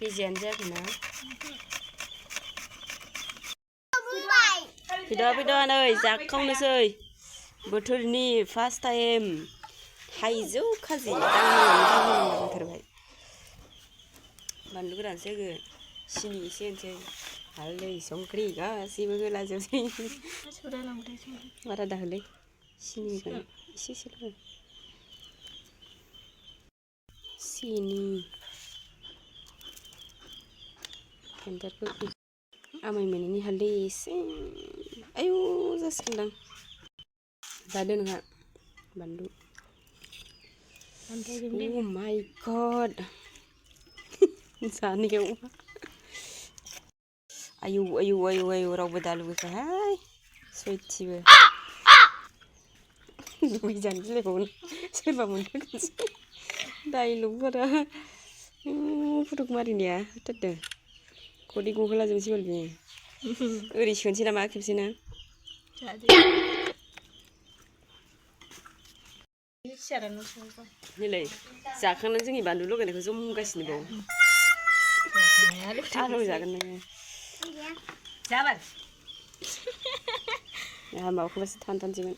केजियानो जायाखैना फैदा नै जाखावनोसै बोथोरनि फार्स्ट टाइम थाइजौ खाजि दांनो जाथारबाय बानलु गोरानसो होगोन सिनि एसे होनोसै हालदै संख्रि गासैबो होलाजोबसै बारा दाहोलै सिनि होगोन एसेल' हो सिनि एन्टारफोरखौ आमाय मोनैनि हालदै एसे आयौ जासिगोनदां जादो नोंहा बानलु Oh my god जानायाव आयौ रावबो दा लुबैखाहाय सयथिबो लुबैजानो गिलायबावो सोरबा मोनफैगोनसै डाइलगफोरा फटक मारिनाया होथारदों खदै गहोलाजोबनोसै बाल बियो ओरै सोनोसै नामा खेबसेनो नैलाय जाखांनानै जोंनि बानलु लगायनायखौ जमगासिनो बाव आलौ जागोन नोङो जाबाय माबाखौबासो थानोसैमोन